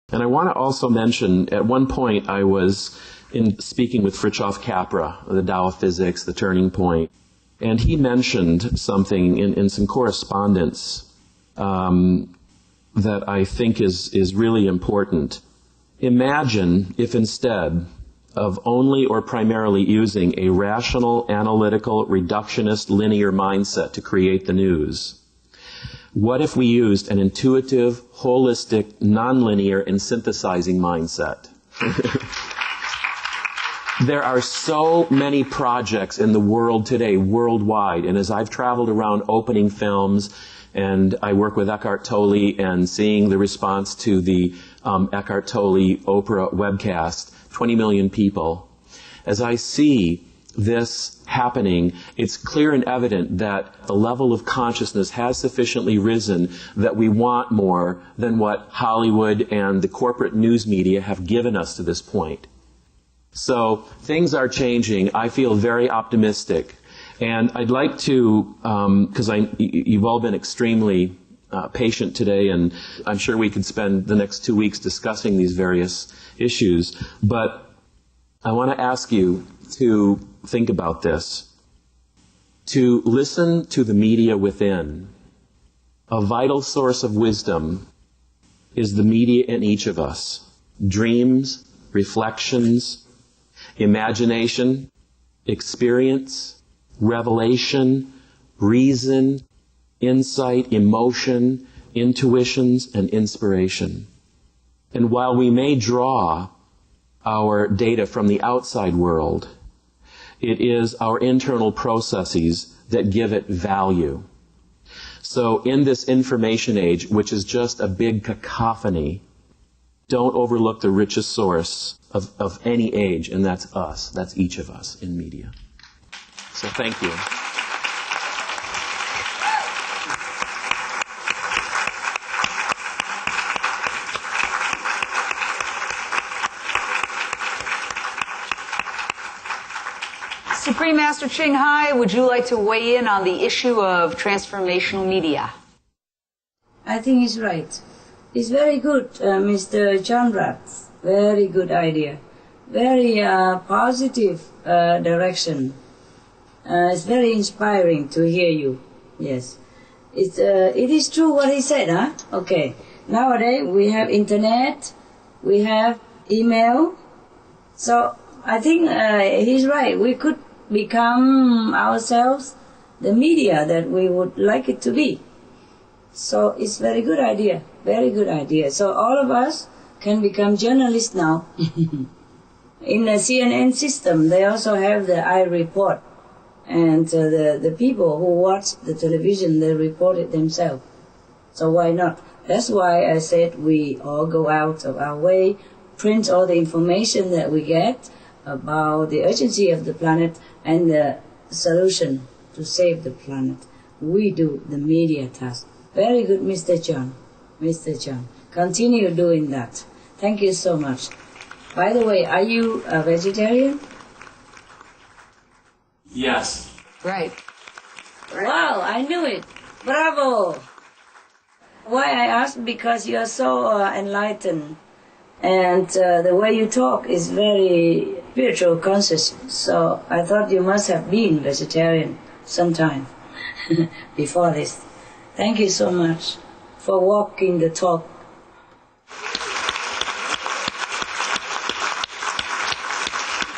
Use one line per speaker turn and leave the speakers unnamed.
And I want to also mention, at one point I was speaking with Fritjof Capra, the Tao of Physics, the Turning Point, and he mentioned something in some correspondence that I think is really important. Imagine if instead of only or primarily using a rational, analytical, reductionist, linear mindset to create the news, what if we used an intuitive, holistic, nonlinear, and synthesizing mindset? There are so many projects in the world today, worldwide, and as I've traveled around opening films, and I work with Eckhart Tolle and seeing the response to the Eckhart Tolle Oprah webcast, 20 million people. As I see this happening, it's clear and evident that the level of consciousness has sufficiently risen that we want more than what Hollywood and the corporate news media have given us to this point. So things are changing. I feel very optimistic. And I'd like to, because you've all been extremely patient today, and I'm sure we could spend the next 2 weeks discussing these various issues, but I want to ask you to think about this, to listen to the media within. A vital source of wisdom is the media in each of us. Dreams, reflections, imagination, experience, revelation, reason, insight, emotion, intuitions, and inspiration. And while we may draw our data from the outside world, it is our internal processes that give it value. So in this information age, which is just a big cacophony, don't overlook the richest source of any age, and that's us. That's each of us in media. So thank you.
Supreme Master Ching Hai, would you like to weigh in on the issue of transformational media?
I think he's right. It's very good, Mr. Chandra. Very good idea. Very positive direction. It's very inspiring to hear you. Yes. It is true what he said, huh? Okay. Nowadays we have internet, we have email. So I think he's right. We could become ourselves the media that we would like it to be. So it's very good idea. Very good idea. So all of us can become journalists now. In the CNN system, they also have the iReport. And the people who watch the television, they report it themselves. So why not? That's why I said we all go out of our way, print all the information that we get about the urgency of the planet and the solution to save the planet. We do the media task. Very good, Mr. John. Mr. John. Continue doing that. Thank you so much. By the way, are you a vegetarian?
Yes.
Right.
Wow, I knew it. Bravo. Why I asked? Because you are so enlightened. And the way you talk is very spiritual conscious. So I thought you must have been vegetarian sometime before this. Thank you so much for walking the talk